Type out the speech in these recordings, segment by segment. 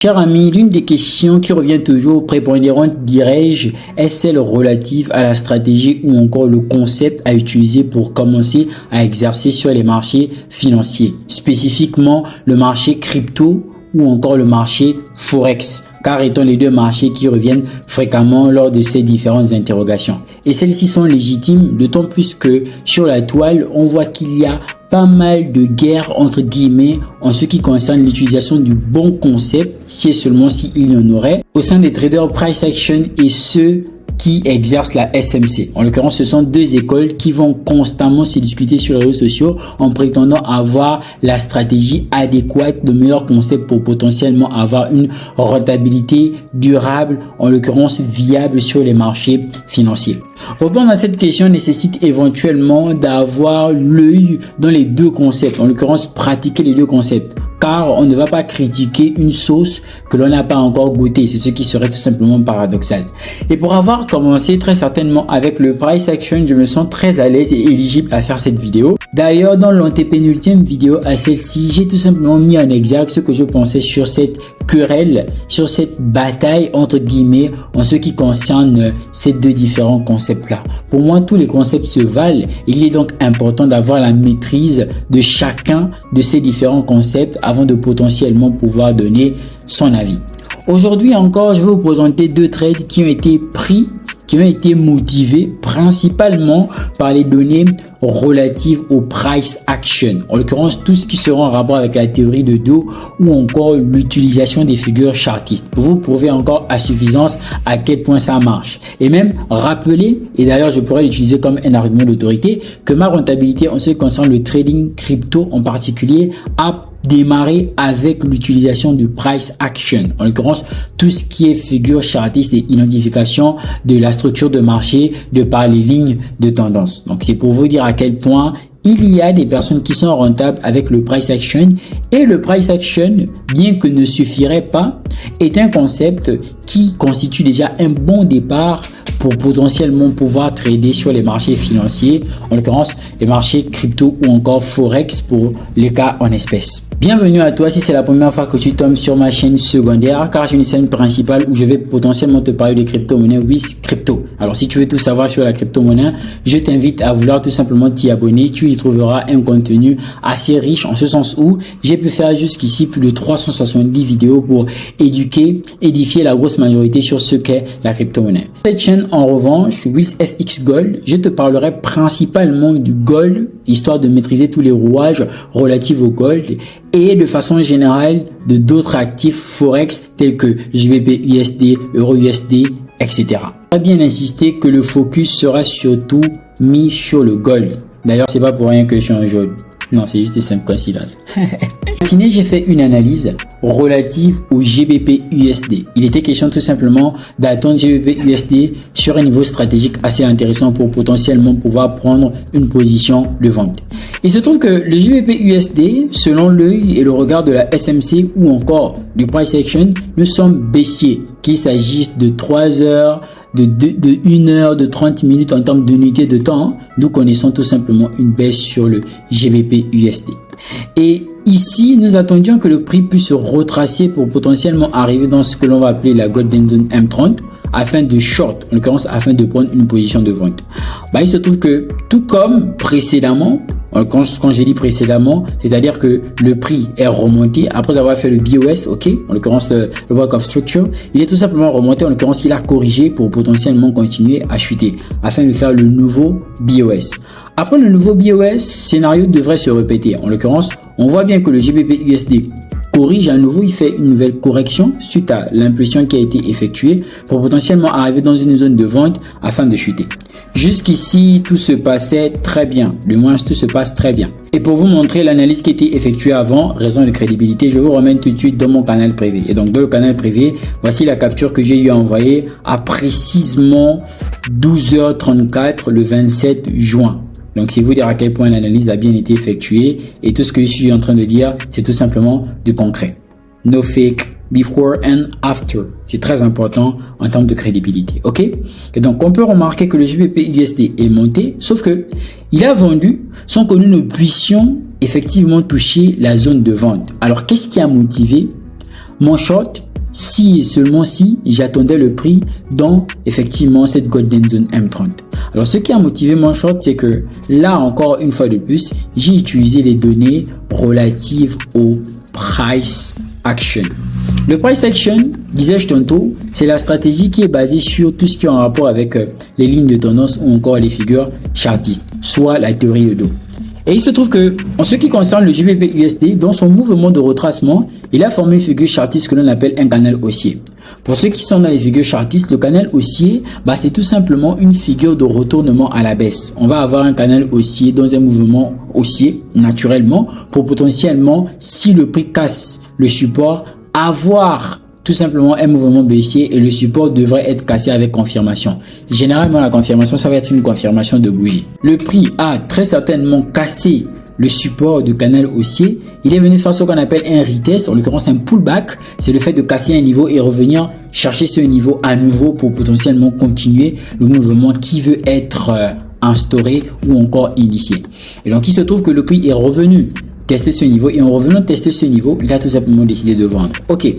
Cher ami, l'une des questions qui revient toujours prépondérante, dirais-je, est celle relative à la stratégie ou encore le concept à utiliser pour commencer à exercer sur les marchés financiers, spécifiquement le marché crypto ou encore le marché Forex, car étant les deux marchés qui reviennent fréquemment lors de ces différentes interrogations. Et celles-ci sont légitimes, d'autant plus que sur la toile, on voit qu'il y a pas mal de guerres entre guillemets en ce qui concerne l'utilisation du bon concept, si et seulement s'il y en aurait, au sein des traders price action et ceux qui exercent la SMC. En l'occurrence, ce sont deux écoles qui vont constamment se discuter sur les réseaux sociaux en prétendant avoir la stratégie adéquate, de meilleurs concepts pour potentiellement avoir une rentabilité durable, en l'occurrence viable sur les marchés financiers. Répondre à cette question nécessite éventuellement d'avoir l'œil dans les deux concepts, en l'occurrence pratiquer les deux concepts. Car on ne va pas critiquer une sauce que l'on n'a pas encore goûtée, c'est ce qui serait tout simplement paradoxal. Et pour avoir commencé très certainement avec le price action, je me sens très à l'aise et éligible à faire cette vidéo. D'ailleurs, dans l'antépénultième vidéo à celle-ci, j'ai tout simplement mis en exergue ce que je pensais sur cette querelle, sur cette bataille entre guillemets en ce qui concerne ces deux différents concepts-là. Pour moi, tous les concepts se valent. Il est donc important d'avoir la maîtrise de chacun de ces différents concepts avant de potentiellement pouvoir donner son avis. Aujourd'hui encore, je vais vous présenter deux trades qui ont été pris, qui ont été motivés principalement par les données relatives au price action. En l'occurrence, tout ce qui sera en rapport avec la théorie de Dow ou encore l'utilisation des figures chartistes. Pour vous prouver encore à suffisance à quel point ça marche. Et même rappeler, et d'ailleurs je pourrais l'utiliser comme un argument d'autorité, que ma rentabilité en ce qui concerne le trading crypto en particulier a démarrer avec l'utilisation du price action, en l'occurrence tout ce qui est figure chartiste et identification de la structure de marché de par les lignes de tendance. Donc c'est pour vous dire à quel point il y a des personnes qui sont rentables avec le price action, et le price action, bien que ne suffirait pas, est un concept qui constitue déjà un bon départ pour potentiellement pouvoir trader sur les marchés financiers, en l'occurrence les marchés crypto ou encore forex pour les cas en espèces. Bienvenue à toi si c'est la première fois que tu tombes sur ma chaîne secondaire, car j'ai une chaîne principale où je vais potentiellement te parler de crypto-monnaie with crypto. Alors si tu veux tout savoir sur la crypto-monnaie, je t'invite à vouloir tout simplement t'y abonner. Tu y trouveras un contenu assez riche en ce sens où j'ai pu faire jusqu'ici plus de 370 vidéos pour éduquer, édifier la grosse majorité sur ce qu'est la crypto-monnaie. Cette chaîne en revanche, WizFX Gold, je te parlerai principalement du gold, histoire de maîtriser tous les rouages relatifs au gold, et de façon générale de d'autres actifs forex tels que GBP USD, Euro USD, etc. On va bien insister que le focus sera surtout mis sur le gold. D'ailleurs, c'est pas pour rien que je suis en jaune. Non, c'est juste une simple coïncidence. J'ai fait une analyse relative au GBP USD. Il était question tout simplement d'attendre GBP USD sur un niveau stratégique assez intéressant pour potentiellement pouvoir prendre une position de vente. Il se trouve que le GBP USD, selon l'œil et le regard de la SMC ou encore du price action, nous sommes baissiers, qu'il s'agisse de 3 heures, de 1 heure, de 30 minutes en termes d'unité de temps. Nous connaissons tout simplement une baisse sur le GBP USD. Et ici, nous attendions que le prix puisse se retracer pour potentiellement arriver dans ce que l'on va appeler la Golden Zone M30 afin de short, en l'occurrence afin de prendre une position de vente. Il se trouve que tout comme précédemment, quand j'ai dit précédemment, c'est-à-dire que le prix est remonté après avoir fait le BOS, ok, en l'occurrence le Block of Structure, il est tout simplement remonté, en l'occurrence il a corrigé pour potentiellement continuer à chuter afin de faire le nouveau BOS. Après le nouveau BOS, scénario devrait se répéter. En l'occurrence, on voit bien que le GBP USD corrige à nouveau, il fait une nouvelle correction suite à l'impulsion qui a été effectuée pour potentiellement arriver dans une zone de vente afin de chuter. Jusqu'ici, tout se passait très bien. Du moins, tout se passe très bien. Et pour vous montrer l'analyse qui a été effectuée avant, raison de crédibilité, je vous remène tout de suite dans mon canal privé. Et donc, dans le canal privé, voici la capture que j'ai eu à envoyer à précisément 12h34 le 27 juin. Donc, c'est vous dire à quel point l'analyse a bien été effectuée. Et tout ce que je suis en train de dire, c'est tout simplement du concret. No fake, before and after. C'est très important en termes de crédibilité. Ok? Et donc, on peut remarquer que le GBP USD est monté, sauf que il a vendu sans que nous ne puissions effectivement toucher la zone de vente. Alors, qu'est-ce qui a motivé mon short si et seulement si j'attendais le prix dans effectivement cette Golden Zone M30. Alors ce qui a motivé mon short, c'est que là encore une fois de plus, j'ai utilisé les données relatives au price action. Le price action, disais-je tantôt, c'est la stratégie qui est basée sur tout ce qui est en rapport avec les lignes de tendance ou encore les figures chartistes, soit la théorie de dos. Et il se trouve que, en ce qui concerne le GBP/USD, dans son mouvement de retracement, il a formé une figure chartiste que l'on appelle un canal haussier. Pour ceux qui sont dans les figures chartistes, le canal haussier, c'est tout simplement une figure de retournement à la baisse. On va avoir un canal haussier dans un mouvement haussier, naturellement, pour potentiellement, si le prix casse le support, avoir tout simplement un mouvement baissier et le support devrait être cassé avec confirmation. Généralement, la confirmation, ça va être une confirmation de bougie. Le prix a très certainement cassé le support du canal haussier. Il est venu faire ce qu'on appelle un retest, en l'occurrence un pullback. C'est le fait de casser un niveau et revenir chercher ce niveau à nouveau pour potentiellement continuer le mouvement qui veut être instauré ou encore initié. Et donc, il se trouve que le prix est revenu tester ce niveau et en revenant tester ce niveau, il a tout simplement décidé de vendre. Ok,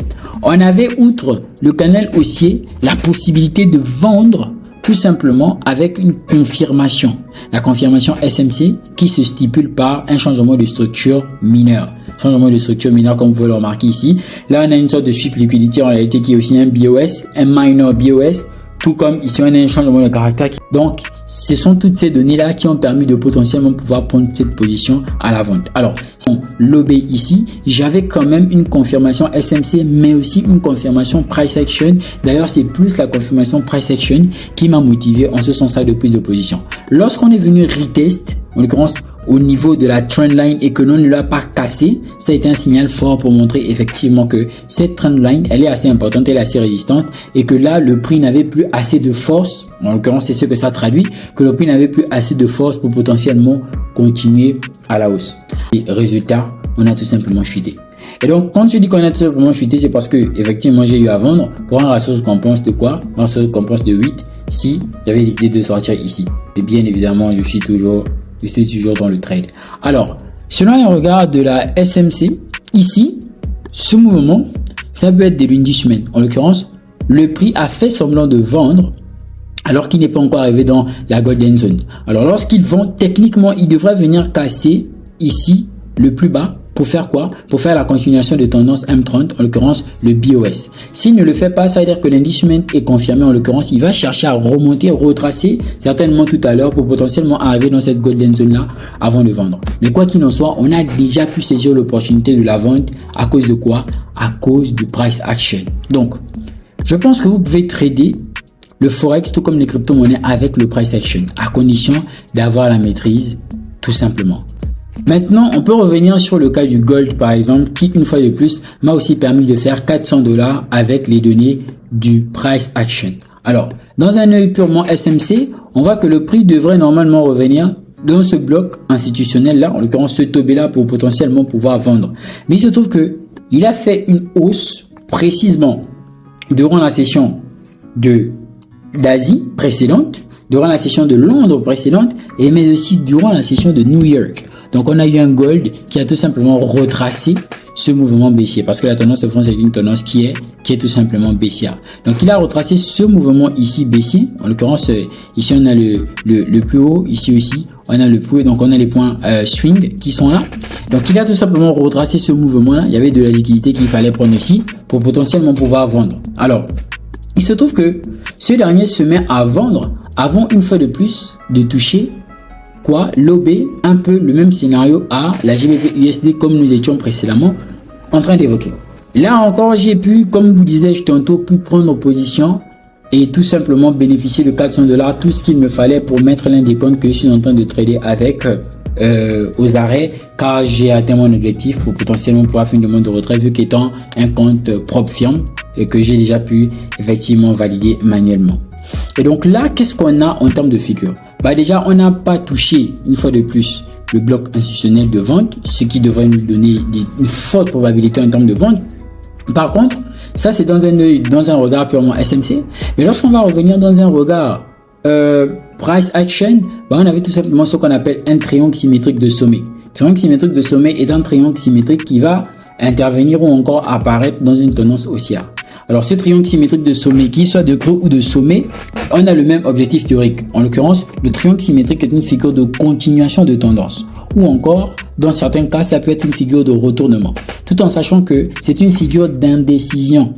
on avait outre le canal haussier la possibilité de vendre tout simplement avec une confirmation. La confirmation SMC qui se stipule par un changement de structure mineure. Changement de structure mineure comme vous pouvez le remarquer ici. Là, on a une sorte de sweep liquidity en réalité qui est aussi un BOS, un minor BOS. Tout comme ici, on a un changement de caractère. Donc, ce sont toutes ces données-là qui ont permis de potentiellement pouvoir prendre cette position à la vente. Alors, si on lobby ici, j'avais quand même une confirmation SMC, mais aussi une confirmation price action. D'ailleurs, c'est plus la confirmation price action qui m'a motivé en ce sens-là de prise de position. Lorsqu'on est venu retest, en l'occurrence, au niveau de la trendline et que l'on ne l'a pas cassé, ça a été un signal fort pour montrer effectivement que cette trendline, elle est assez importante, elle est assez résistante et que là, le prix n'avait plus assez de force. En l'occurrence, c'est ce que ça traduit, que le prix n'avait plus assez de force pour potentiellement continuer à la hausse. Et résultat, on a tout simplement chuté. Et donc, quand je dis qu'on a tout simplement chuté, c'est parce que effectivement, j'ai eu à vendre pour un ratio de compense de quoi? Un ratio de compense de 8 si j'avais décidé de sortir ici. Et bien évidemment, je suis toujours dans le trade. Alors, selon un regard de la SMC, ici, ce mouvement, ça peut être de l'une 10 semaines. En l'occurrence, le prix a fait semblant de vendre alors qu'il n'est pas encore arrivé dans la Golden Zone. Alors, lorsqu'il vend, techniquement, il devrait venir casser ici le plus bas. Pour faire quoi? Pour faire la continuation de tendance M30, en l'occurrence le BOS. S'il ne le fait pas, ça veut dire que l'indice semaine est confirmé, en l'occurrence, il va chercher à remonter, retracer certainement tout à l'heure pour potentiellement arriver dans cette Golden Zone là avant de vendre. Mais quoi qu'il en soit, on a déjà pu saisir l'opportunité de la vente à cause de quoi? À cause du price action. Donc, je pense que vous pouvez trader le Forex tout comme les crypto-monnaies avec le price action à condition d'avoir la maîtrise tout simplement. Maintenant, on peut revenir sur le cas du gold par exemple qui une fois de plus m'a aussi permis de faire 400 $ avec les données du price action. Alors, dans un œil purement SMC, on voit que le prix devrait normalement revenir dans ce bloc institutionnel là, en l'occurrence ce tobé là pour potentiellement pouvoir vendre. Mais il se trouve que il a fait une hausse précisément durant la session d'Asie précédente, durant la session de Londres précédente et mais aussi durant la session de New York. Donc, on a eu un gold qui a tout simplement retracé ce mouvement baissier parce que la tendance de fond, c'est une tendance qui est tout simplement baissière. Donc, il a retracé ce mouvement ici baissier. En l'occurrence, ici, on a le plus haut. Ici aussi, on a le plus haut. Donc, on a les points swing qui sont là. Donc, il a tout simplement retracé ce mouvement-là. Il y avait de la liquidité qu'il fallait prendre ici pour potentiellement pouvoir vendre. Alors, il se trouve que ce dernier se met à vendre avant une fois de plus de toucher lobé un peu le même scénario à la GBP/USD comme nous étions précédemment en train d'évoquer. Là encore, j'ai pu, comme vous disais tantôt, pu prendre position et tout simplement bénéficier de 400 $, tout ce qu'il me fallait pour mettre l'un des comptes que je suis en train de trader avec aux arrêts car j'ai atteint mon objectif pour potentiellement pouvoir faire une demande de retrait vu qu'étant un compte propre firme et que j'ai déjà pu effectivement valider manuellement. Et donc là, qu'est-ce qu'on a en termes de figure? Déjà, on n'a pas touché une fois de plus le bloc institutionnel de vente, ce qui devrait nous donner une forte probabilité en termes de vente. Par contre, ça c'est dans un regard purement SMC. Mais lorsqu'on va revenir dans un regard price action, on avait tout simplement ce qu'on appelle un triangle symétrique de sommet. Triangle symétrique de sommet est un triangle symétrique qui va intervenir ou encore apparaître dans une tendance haussière. Alors ce triangle symétrique de sommet, qu'il soit de creux ou de sommet, on a le même objectif théorique. En l'occurrence, le triangle symétrique est une figure de continuation de tendance. Ou encore, dans certains cas, ça peut être une figure de retournement. Tout en sachant que c'est une figure d'indécision.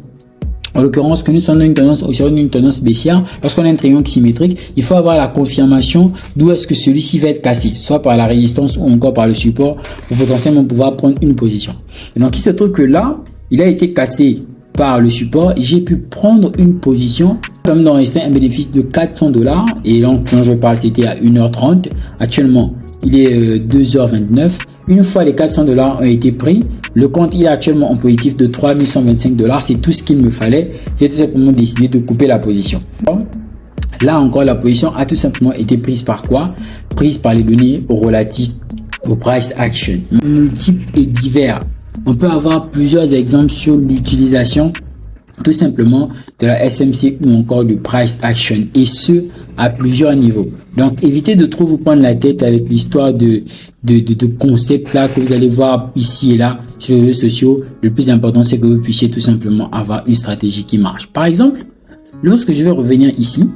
En l'occurrence, que nous sommes dans une tendance haussière ou une tendance baissière, lorsqu'on a un triangle symétrique, il faut avoir la confirmation d'où est-ce que celui-ci va être cassé, soit par la résistance ou encore par le support, pour potentiellement pouvoir prendre une position. Et donc, il se trouve que là, il a été cassé par le support, j'ai pu prendre une position, comme d'enregistrer un bénéfice de $400. Et donc, quand je parle, c'était à 1h30. Actuellement, il est 2h29. Une fois les $400 ont été pris, le compte il est actuellement en positif de $3125. C'est tout ce qu'il me fallait. J'ai tout simplement décidé de couper la position. Là encore, la position a tout simplement été prise par quoi? Prise par les données relatives au price action. Multiples et divers. On peut avoir plusieurs exemples sur l'utilisation tout simplement de la SMC ou encore du price action, et ce à plusieurs niveaux. Donc évitez de trop vous prendre la tête avec l'histoire de concepts là que vous allez voir ici et là sur les réseaux sociaux. Le plus important, c'est que vous puissiez tout simplement avoir une stratégie qui marche. Par exemple, lorsque je vais revenir ici,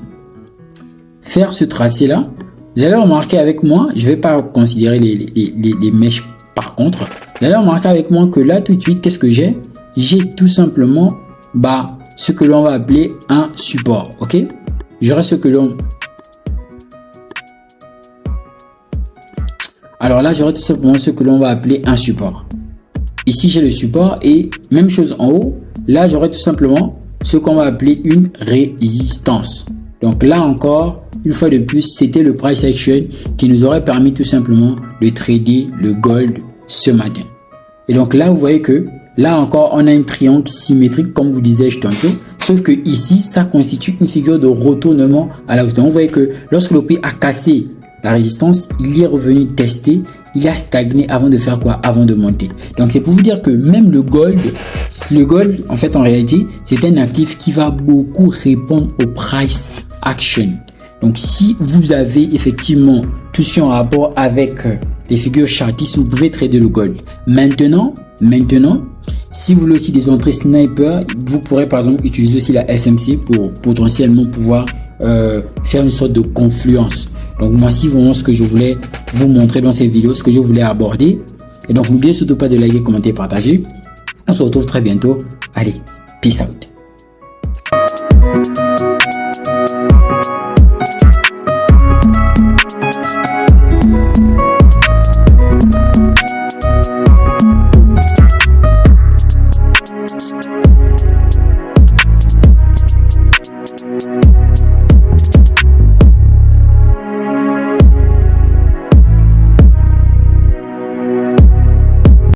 faire ce tracé là, vous allez remarquer avec moi, je vais pas considérer les mèches. Par contre, vous allez remarquer avec moi que là tout de suite, qu'est-ce que j'ai? J'ai tout simplement ce que l'on va appeler un support. Ok, j'aurai ce que l'on... Alors là, j'aurai tout simplement ce que l'on va appeler un support. Ici, j'ai le support et même chose en haut. Là, j'aurai tout simplement ce qu'on va appeler une résistance. Donc là encore, une fois de plus, c'était le price action qui nous aurait permis tout simplement de trader le gold ce matin. Et donc là, vous voyez que là encore, on a un triangle symétrique, comme vous disais-je tantôt. Sauf que ici, ça constitue une figure de retournement à la hausse. Donc vous voyez que lorsque le prix a cassé la résistance, il est revenu tester, il a stagné avant de faire quoi? Avant de monter. Donc c'est pour vous dire que même le gold, en fait en réalité, c'est un actif qui va beaucoup répondre au price action. Donc si vous avez effectivement tout ce qui est en rapport avec les figures chartistes, vous pouvez trader le gold. Maintenant, si vous voulez aussi des entrées sniper, vous pourrez par exemple utiliser aussi la SMC pour potentiellement pouvoir faire une sorte de confluence. Donc voici vraiment ce que je voulais vous montrer dans cette vidéo, ce que je voulais aborder. Et donc n'oubliez surtout pas de liker, commenter, partager. On se retrouve très bientôt. Allez, peace out.